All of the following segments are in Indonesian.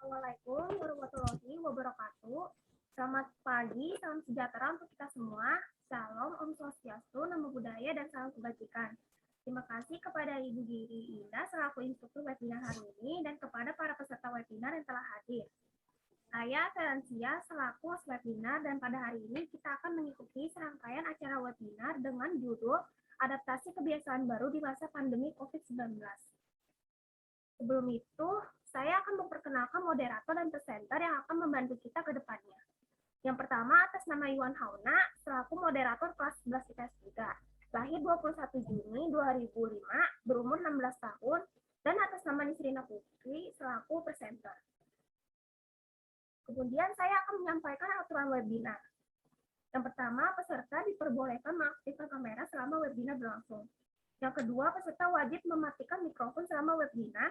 Assalamualaikum warahmatullahi wabarakatuh. Selamat pagi, salam sejahtera untuk kita semua. Salam, Om Swastiastu, Namo Buddhaya, dan salam kebajikan. Terima kasih kepada Ibu Giri Indah selaku instruktur webinar hari ini dan kepada para peserta webinar yang telah hadir. Saya Ferencia selaku host webinar dan pada hari ini kita akan mengikuti serangkaian acara webinar dengan judul Adaptasi Kebiasaan Baru di Masa Pandemi COVID-19. Sebelum itu, saya akan memperkenalkan moderator dan presenter yang akan membantu kita ke depannya. Yang pertama, atas nama Iwan Hauna, selaku moderator kelas 11 IPS 3, lahir 21 Juni 2005, berumur 16 tahun, dan atas nama Nisrina Putri, selaku presenter. Kemudian saya akan menyampaikan aturan webinar. Yang pertama, peserta diperbolehkan mengaktifkan kamera selama webinar berlangsung. Yang kedua, peserta wajib mematikan mikrofon selama webinar.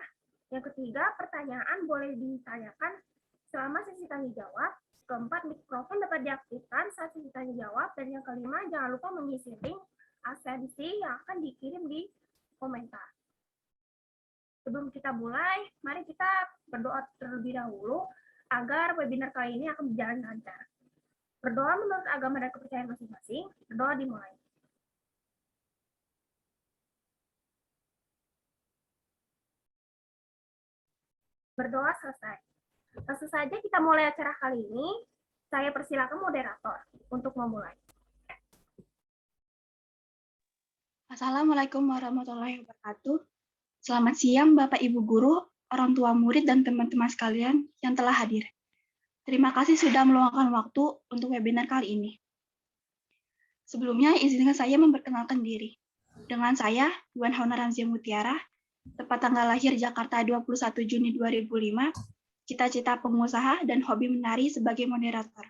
Yang ketiga, pertanyaan boleh ditanyakan selama sesi tanya jawab. Keempat, mikrofon dapat diaktifkan saat sesi tanya jawab. Dan yang kelima, jangan lupa mengisi link absensi yang akan dikirim di komentar. Sebelum kita mulai, mari kita berdoa terlebih dahulu agar webinar kali ini akan berjalan lancar. Berdoa menurut agama dan kepercayaan masing-masing. Berdoa dimulai. Berdoa selesai. Langsung saja kita mulai acara kali ini. Saya persilakan moderator untuk memulai. Assalamualaikum warahmatullahi wabarakatuh. Selamat siang Bapak Ibu Guru, orang tua murid, dan teman-teman sekalian yang telah hadir. Terima kasih sudah meluangkan waktu untuk webinar kali ini. Sebelumnya, izinkan saya memperkenalkan diri. Dengan saya, Iwan Hauna Ramzia Mutiara, tepat tanggal lahir Jakarta 21 Juni 2005, cita-cita pengusaha dan hobi menari sebagai moderator.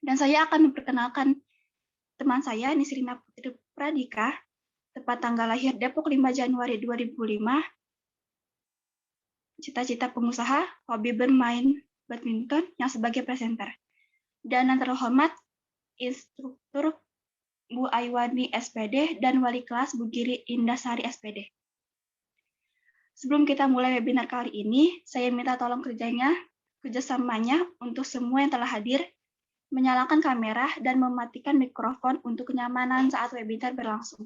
Dan saya akan memperkenalkan teman saya, Nisrina Putri Pradika, tepat tanggal lahir Depok 5 Januari 2005, cita-cita pengusaha, hobi bermain badminton yang sebagai presenter. Dan yang terhormat, instruktur Bu Aiwani SPD dan wali kelas Bu Giri Indasari SPD. Sebelum kita mulai webinar kali ini, saya minta tolong kerjasamanya untuk semua yang telah hadir, menyalakan kamera dan mematikan mikrofon untuk kenyamanan saat webinar berlangsung.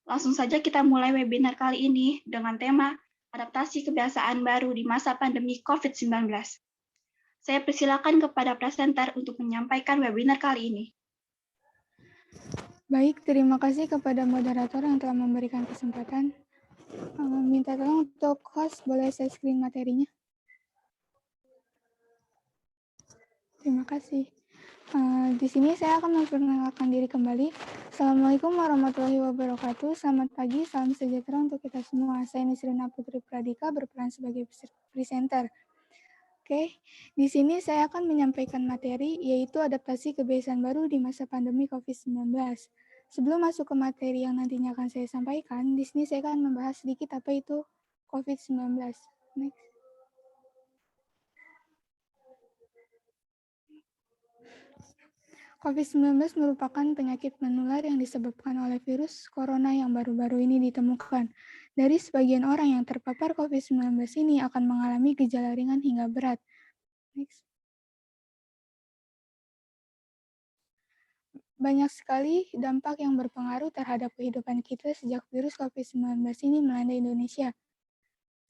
Langsung saja kita mulai webinar kali ini dengan tema adaptasi kebiasaan baru di masa pandemi COVID-19. Saya persilakan kepada presenter untuk menyampaikan webinar kali ini. Baik, terima kasih kepada moderator yang telah memberikan kesempatan. Minta tolong untuk host, boleh saya screen materinya? Terima kasih. Di sini saya akan memperkenalkan diri kembali. Assalamualaikum warahmatullahi wabarakatuh. Selamat pagi, salam sejahtera untuk kita semua. Saya Nisrina Putri Pradika berperan sebagai presenter. Oke, di sini saya akan menyampaikan materi yaitu adaptasi kebiasaan baru di masa pandemi COVID-19. Sebelum masuk ke materi yang nantinya akan saya sampaikan, di sini saya akan membahas sedikit apa itu COVID-19. Next. COVID-19 merupakan penyakit menular yang disebabkan oleh virus corona yang baru-baru ini ditemukan. Dari sebagian orang yang terpapar COVID-19 ini akan mengalami gejala ringan hingga berat. Next. Banyak sekali dampak yang berpengaruh terhadap kehidupan kita sejak virus COVID-19 ini melanda Indonesia.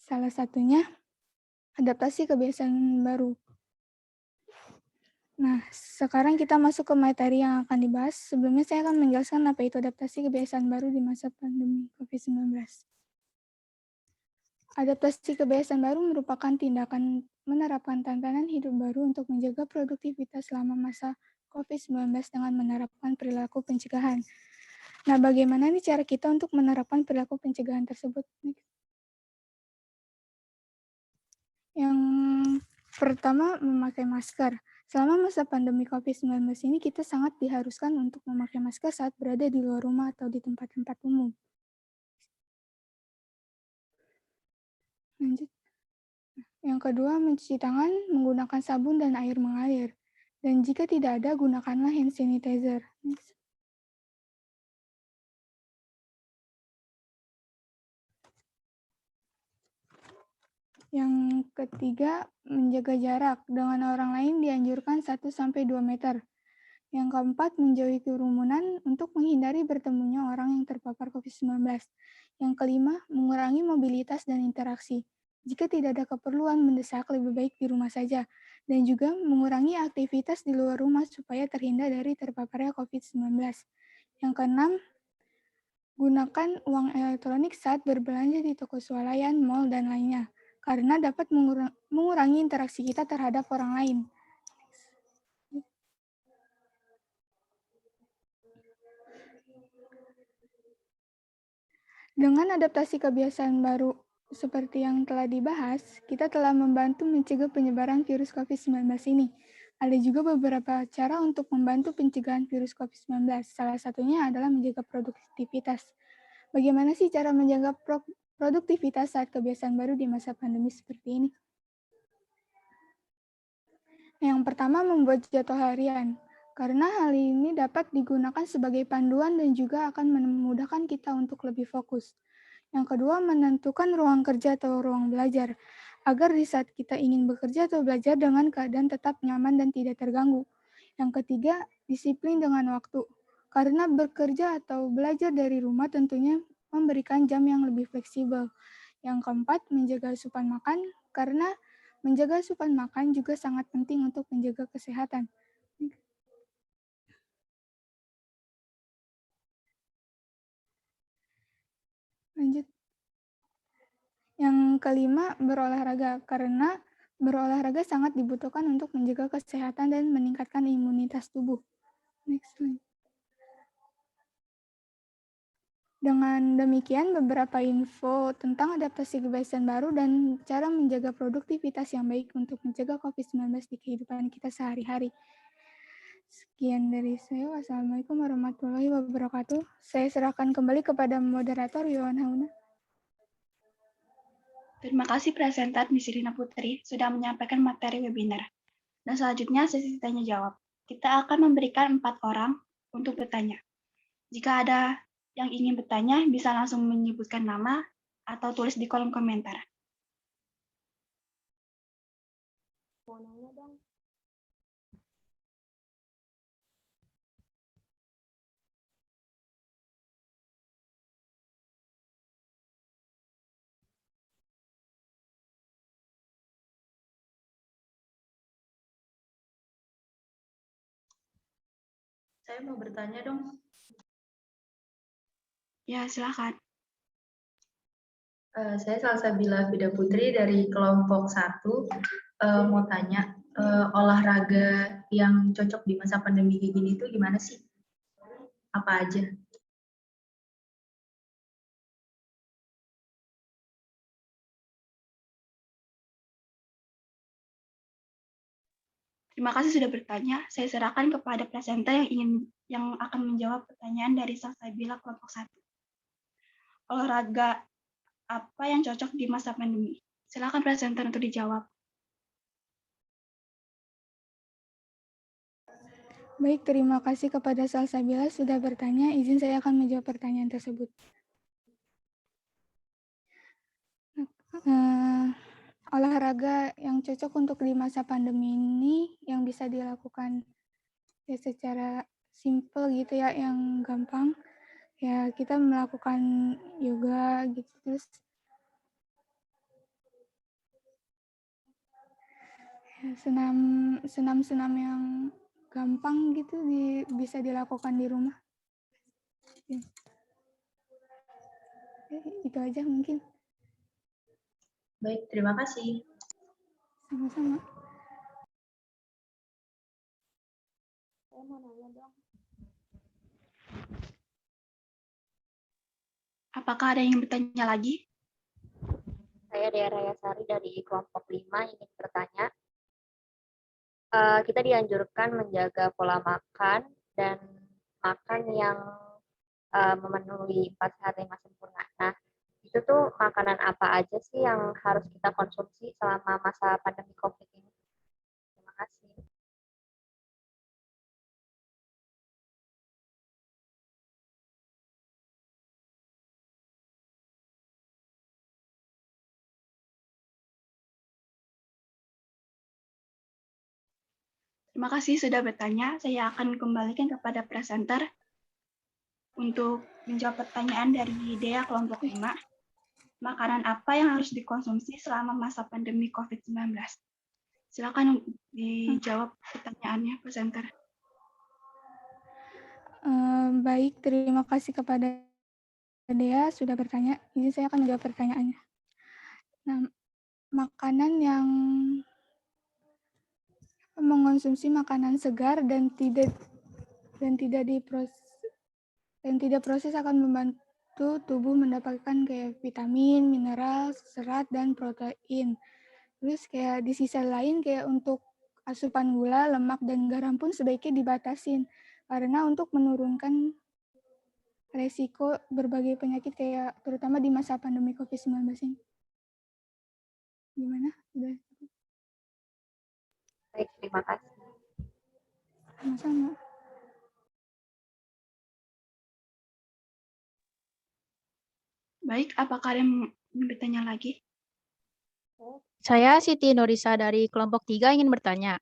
Salah satunya, adaptasi kebiasaan baru. Nah, sekarang kita masuk ke materi yang akan dibahas. Sebelumnya saya akan menjelaskan apa itu adaptasi kebiasaan baru di masa pandemi COVID-19. Adaptasi kebiasaan baru merupakan tindakan menerapkan tatanan hidup baru untuk menjaga produktivitas selama masa COVID-19 dengan menerapkan perilaku pencegahan. Nah, bagaimana nih cara kita untuk menerapkan perilaku pencegahan tersebut? Yang pertama, memakai masker. Selama masa pandemi COVID-19 ini, kita sangat diharuskan untuk memakai masker saat berada di luar rumah atau di tempat-tempat umum. Lanjut. Yang kedua, mencuci tangan menggunakan sabun dan air mengalir. Dan jika tidak ada, gunakanlah hand sanitizer. Yang ketiga, menjaga jarak. Dengan orang lain dianjurkan 1-2 meter. Yang keempat, menjauhi kerumunan untuk menghindari bertemunya orang yang terpapar COVID-19. Yang kelima, mengurangi mobilitas dan interaksi. Jika tidak ada keperluan mendesak, lebih baik di rumah saja. Dan juga mengurangi aktivitas di luar rumah supaya terhindar dari terpaparnya COVID-19. Yang keenam, gunakan uang elektronik saat berbelanja di toko swalayan, mal, dan lainnya, karena dapat mengurangi interaksi kita terhadap orang lain. Dengan adaptasi kebiasaan baru seperti yang telah dibahas, kita telah membantu mencegah penyebaran virus COVID-19 ini. Ada juga beberapa cara untuk membantu pencegahan virus COVID-19. Salah satunya adalah menjaga produktivitas. Bagaimana sih cara menjaga produktivitas saat kebiasaan baru di masa pandemi seperti ini? Yang pertama, membuat jadwal harian. Karena hal ini dapat digunakan sebagai panduan dan juga akan memudahkan kita untuk lebih fokus. Yang kedua, menentukan ruang kerja atau ruang belajar, agar di saat kita ingin bekerja atau belajar dengan keadaan tetap nyaman dan tidak terganggu. Yang ketiga, disiplin dengan waktu. Karena bekerja atau belajar dari rumah tentunya memberikan jam yang lebih fleksibel. Yang keempat, menjaga asupan makan, karena menjaga asupan makan juga sangat penting untuk menjaga kesehatan. Lanjut. Yang kelima, berolahraga, karena berolahraga sangat dibutuhkan untuk menjaga kesehatan dan meningkatkan imunitas tubuh. Next slide. Dengan demikian, beberapa info tentang adaptasi kebiasaan baru dan cara menjaga produktivitas yang baik untuk mencegah COVID-19 di kehidupan kita sehari-hari. Sekian dari saya. Wassalamualaikum warahmatullahi wabarakatuh. Saya serahkan kembali kepada moderator Yohan Hauna. Terima kasih presenter Miss Irina Putri sudah menyampaikan materi webinar. Dan selanjutnya sesi tanya jawab. Kita akan memberikan 4 orang untuk bertanya. Jika ada yang ingin bertanya, bisa langsung menyebutkan nama atau tulis di kolom komentar. Mau nanya dong. Saya mau bertanya dong. Ya, silakan. Saya Salsabila Fida Putri dari kelompok 1. Mau tanya, olahraga yang cocok di masa pandemi kayak gini itu gimana sih? Apa aja? Terima kasih sudah bertanya. Saya serahkan kepada presenter yang akan menjawab pertanyaan dari Salsabila kelompok 1. Olahraga apa yang cocok di masa pandemi? Silakan presenter untuk dijawab. Baik, terima kasih kepada Salsabila sudah bertanya. Izin saya akan menjawab pertanyaan tersebut. Olahraga yang cocok untuk di masa pandemi ini yang bisa dilakukan ya secara simple gitu ya, yang gampang. Ya, kita melakukan yoga gitu, terus ya, senam yang gampang gitu bisa dilakukan di rumah. Ya. Itu aja mungkin. Baik, terima kasih. Sama-sama. Saya mau nanya dong. Apakah ada yang bertanya lagi? Saya Dea Rayasari dari kelompok 5 ingin bertanya. Kita dianjurkan menjaga pola makan dan makan yang memenuhi 4 sehat 5 sempurna. Nah, itu tuh makanan apa aja sih yang harus kita konsumsi selama masa pandemi COVID ini? Terima kasih. Terima kasih sudah bertanya. Saya akan kembalikan kepada presenter untuk menjawab pertanyaan dari Dea kelompok 5. Makanan apa yang harus dikonsumsi selama masa pandemi COVID-19? Silakan dijawab pertanyaannya, presenter. Baik, terima kasih kepada Dea sudah bertanya. Ini saya akan menjawab pertanyaannya. Nah, makanan yang mengonsumsi makanan segar dan tidak proses akan membantu tubuh mendapatkan kayak vitamin, mineral, serat, dan protein. Terus kayak di sisi lain kayak untuk asupan gula, lemak, dan garam pun sebaiknya dibatasin karena untuk menurunkan resiko berbagai penyakit kayak terutama di masa pandemi COVID-19 ini. Gimana? Udah? Baik, terima kasih. Sama-sama. Baik, apakah ada yang ingin bertanya lagi? Saya Siti Nurisa dari kelompok 3 ingin bertanya,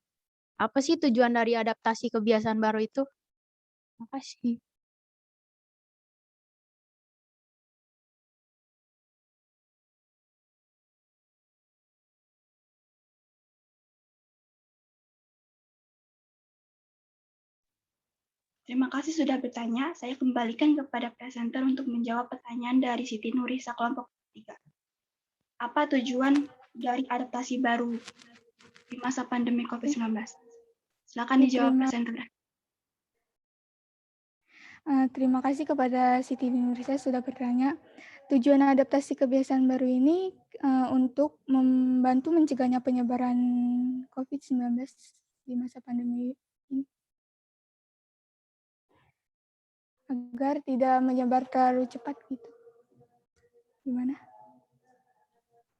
apa sih tujuan dari adaptasi kebiasaan baru itu? Terima kasih. Terima kasih sudah bertanya. Saya kembalikan kepada presenter untuk menjawab pertanyaan dari Siti Nurisa kelompok 3. Apa tujuan dari adaptasi baru di masa pandemi COVID-19? Silakan dijawab presenter. Terima kasih kepada Siti Nurisa sudah bertanya. Tujuan adaptasi kebiasaan baru ini untuk membantu mencegahnya penyebaran COVID-19 di masa pandemi ini. Agar tidak menyebar terlalu cepat gitu. Gimana?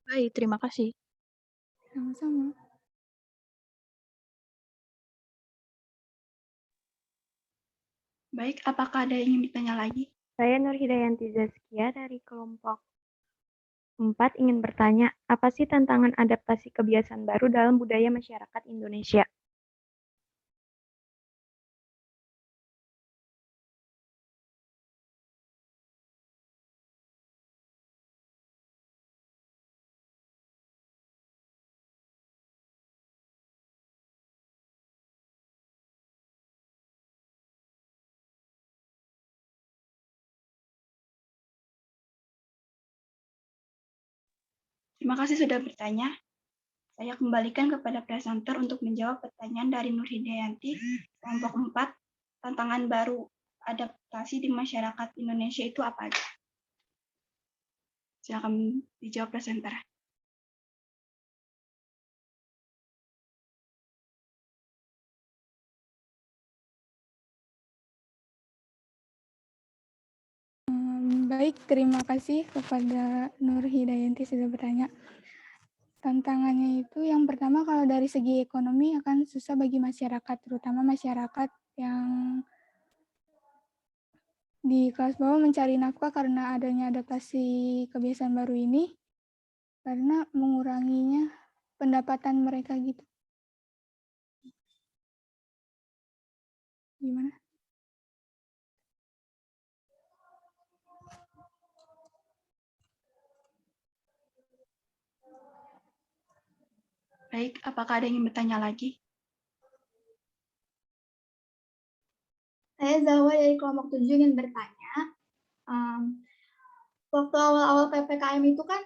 Baik, terima kasih. Sama-sama. Baik, apakah ada yang ingin ditanya lagi? Saya Nur Hidayanti Zaskia dari kelompok 4 ingin bertanya, apa sih tantangan adaptasi kebiasaan baru dalam budaya masyarakat Indonesia? Terima kasih sudah bertanya. Saya kembalikan kepada presenter untuk menjawab pertanyaan dari Nur Hidayanti, kelompok 4, tantangan baru adaptasi di masyarakat Indonesia itu apa aja? Silakan dijawab presenter. Baik, terima kasih kepada Nur Hidayanti sudah bertanya. Tantangannya itu yang pertama kalau dari segi ekonomi akan susah bagi masyarakat, terutama masyarakat yang di kelas bawah mencari nafkah karena adanya adaptasi kebiasaan baru ini, karena menguranginya pendapatan mereka gitu. Gimana? Baik, apakah ada yang ingin bertanya lagi? Saya Zahwa dari kelompok 7 ingin bertanya. Waktu awal-awal PPKM itu kan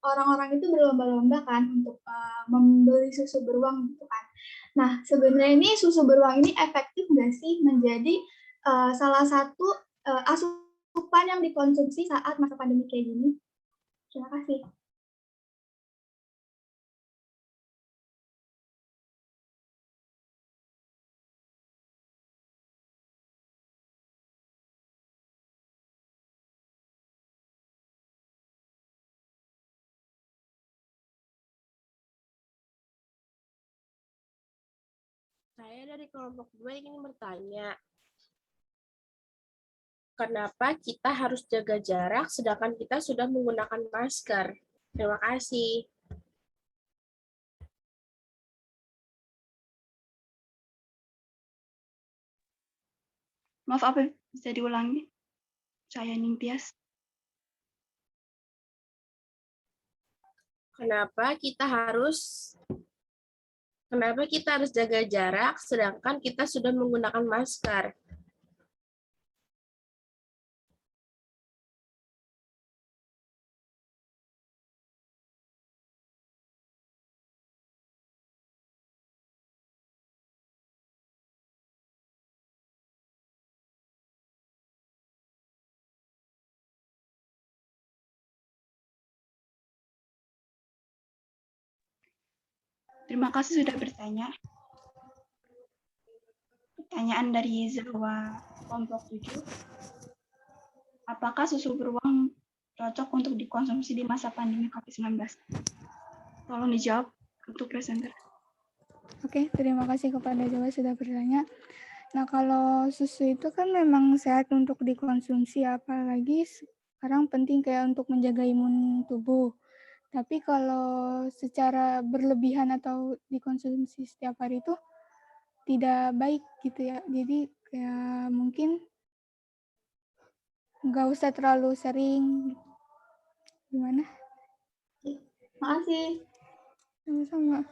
orang-orang itu berlomba-lomba kan untuk membeli susu beruang gitu kan. Nah, sebenarnya ini susu beruang ini efektif nggak sih menjadi salah satu asupan yang dikonsumsi saat masa pandemi kayak gini? Terima kasih. Saya dari kelompok 2 ingin bertanya, kenapa kita harus jaga jarak sedangkan kita sudah menggunakan masker? Terima kasih. Maaf, apa bisa diulangi? Saya Ningtyas. Kenapa kita harus jaga jarak sedangkan kita sudah menggunakan masker? Terima kasih sudah bertanya. Pertanyaan dari Zawa kelompok 7. Apakah susu beruang cocok untuk dikonsumsi di masa pandemi COVID-19? Tolong dijawab untuk presenter. Oke, terima kasih kepada Jawa sudah bertanya. Nah, kalau susu itu kan memang sehat untuk dikonsumsi, apalagi sekarang penting kayak untuk menjaga imun tubuh. Tapi kalau secara berlebihan atau dikonsumsi setiap hari itu tidak baik gitu ya. Jadi kayak mungkin nggak usah terlalu sering. Gimana? Makasih. Sama-sama.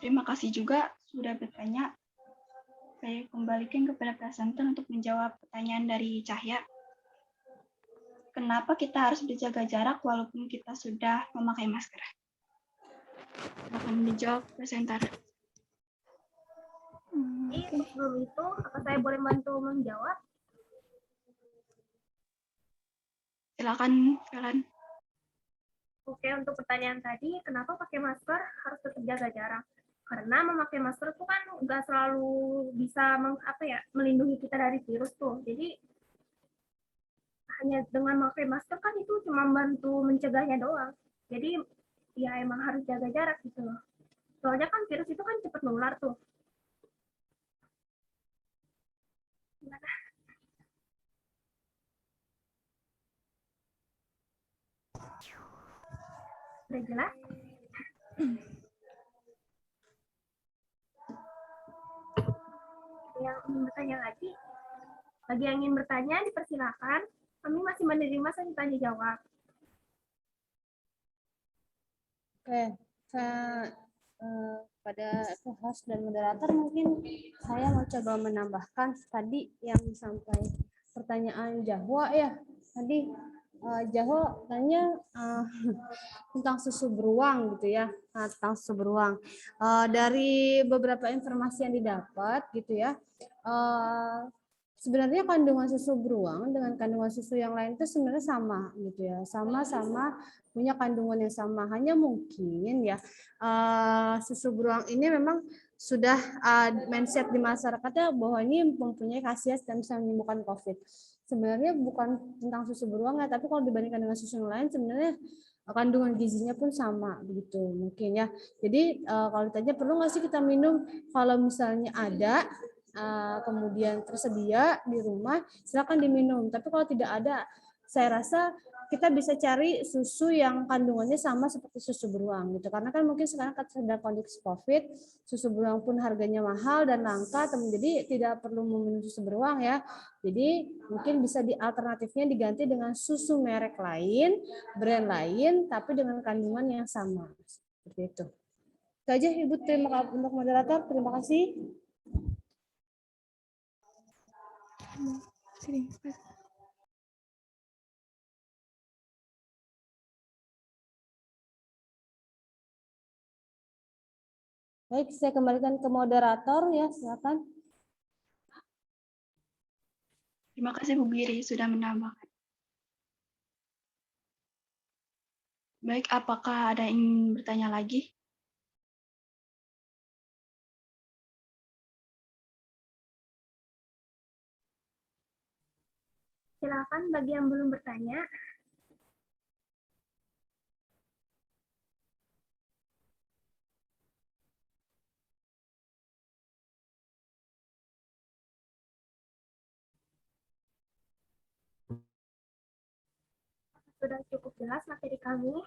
Terima kasih juga sudah bertanya. Saya kembalikan kepada presenter untuk menjawab pertanyaan dari Cahya. Kenapa kita harus berjaga jarak walaupun kita sudah memakai masker? Silakan dijawab presenter. Jadi sebelum itu, apa saya boleh bantu menjawab? Silakan, Velen. Oke, untuk pertanyaan tadi, kenapa pakai masker harus tetap jaga jarak? Karena memakai masker itu kan nggak selalu bisa melindungi kita dari virus tuh. Jadi hanya dengan memakai masker kan itu cuma bantu mencegahnya doang. Jadi ya emang harus jaga jarak gitu loh. Soalnya kan virus itu kan cepat menular tuh. Gimana? Udah jelas? Yang ingin bertanya lagi, bagi yang ingin bertanya dipersilakan. Kami masih menerima sesi tanya jawab. Oke, pada host dan moderator mungkin saya mau coba menambahkan tadi yang sampai pertanyaan Jahwa ya. Tadi Jahwa tanya tentang susu beruang gitu ya, tentang susu beruang. Dari beberapa informasi yang didapat gitu ya, sebenarnya kandungan susu beruang dengan kandungan susu yang lain itu sebenarnya sama gitu ya, sama-sama punya kandungan yang sama. Hanya mungkin ya susu beruang ini memang sudah mindset di masyarakatnya bahwa ini mempunyai khasiat dan bisa menyembuhkan COVID. Sebenarnya bukan tentang susu beruang ya, tapi kalau dibandingkan dengan susu yang lain sebenarnya kandungan gizinya pun sama begitu mungkin ya. Jadi kalau ditanya perlu nggak sih kita minum, kalau misalnya ada kemudian tersedia di rumah, silakan diminum. Tapi kalau tidak ada, saya rasa kita bisa cari susu yang kandungannya sama seperti susu beruang gitu. Karena kan mungkin sekarang sedang kondisi COVID, susu beruang pun harganya mahal dan langka, jadi tidak perlu meminum susu beruang ya. Jadi mungkin bisa alternatifnya diganti dengan susu merek lain, brand lain, tapi dengan kandungan yang sama. Seperti itu. Itu aja Ibu, terima kasih untuk moderator, terima kasih. Baik, saya kembalikan ke moderator ya, silakan. Terima kasih Bu Giri sudah menambahkan. Baik, apakah ada yang ingin bertanya lagi? Silakan bagi yang belum bertanya. Sudah cukup jelas materi kami.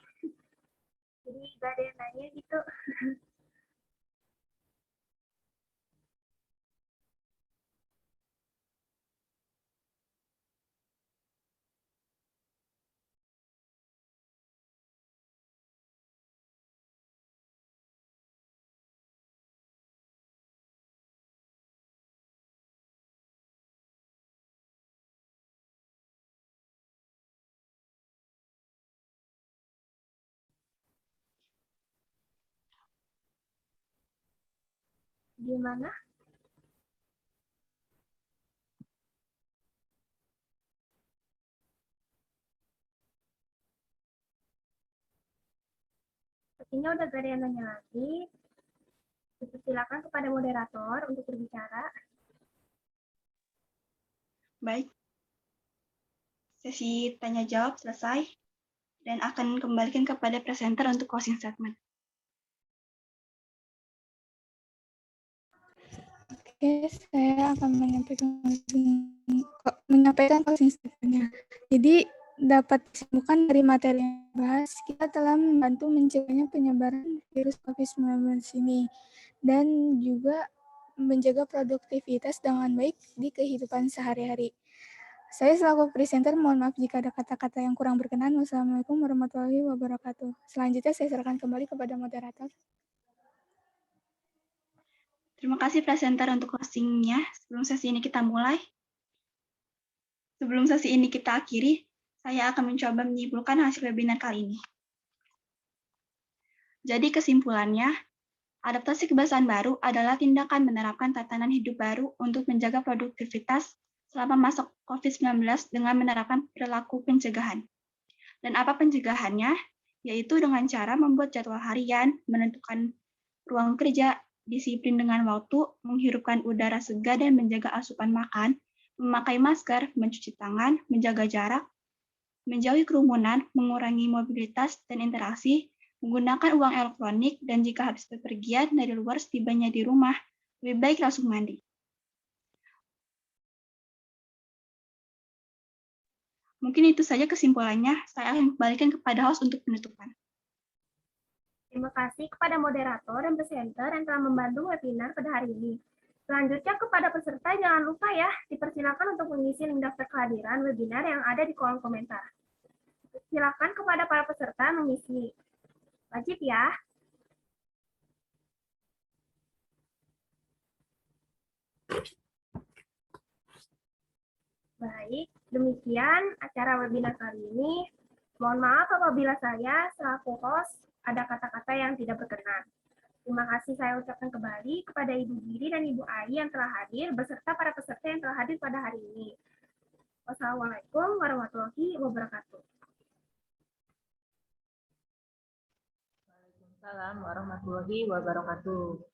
Jadi gak ada yang nanya gitu. Gimana? Sepertinya udah gak ada yang nanya lagi. Silakan kepada moderator untuk berbicara. Baik. Sesi tanya jawab selesai dan akan kembalikan kepada presenter untuk closing statement. Oke, saya akan menyampaikan closing statement-nya. Jadi, dapat disimpulkan dari materi yang dibahas, kita telah membantu mencegahnya penyebaran virus COVID-19 ini dan juga menjaga produktivitas dengan baik di kehidupan sehari-hari. Saya selaku presenter mohon maaf jika ada kata-kata yang kurang berkenan. Wassalamualaikum warahmatullahi wabarakatuh. Selanjutnya saya serahkan kembali kepada moderator. Terima kasih presenter untuk closing-nya. Sebelum sesi ini kita akhiri, saya akan mencoba menyimpulkan hasil webinar kali ini. Jadi kesimpulannya, adaptasi kebiasaan baru adalah tindakan menerapkan tatanan hidup baru untuk menjaga produktivitas selama masa COVID-19 dengan menerapkan perilaku pencegahan. Dan apa pencegahannya? Yaitu dengan cara membuat jadwal harian, menentukan ruang kerja, disiplin dengan waktu, menghirupkan udara segar dan menjaga asupan makan, memakai masker, mencuci tangan, menjaga jarak, menjauhi kerumunan, mengurangi mobilitas dan interaksi, menggunakan uang elektronik, dan jika habis bepergian dari luar setibanya di rumah, lebih baik langsung mandi. Mungkin itu saja kesimpulannya, saya akan kembalikan kepada host untuk penutupan. Terima kasih kepada moderator dan presenter yang telah membantu webinar pada hari ini. Selanjutnya kepada peserta jangan lupa ya, dipersilakan untuk mengisi link daftar kehadiran webinar yang ada di kolom komentar. Silakan kepada para peserta mengisi. Wajib ya. Baik, demikian acara webinar kali ini. Mohon maaf apabila saya selaku host ada kata-kata yang tidak berkenan. Terima kasih saya ucapkan kembali kepada Ibu Giri dan Ibu Ai yang telah hadir beserta para peserta yang telah hadir pada hari ini. Wassalamualaikum warahmatullahi wabarakatuh. Waalaikumsalam warahmatullahi wabarakatuh.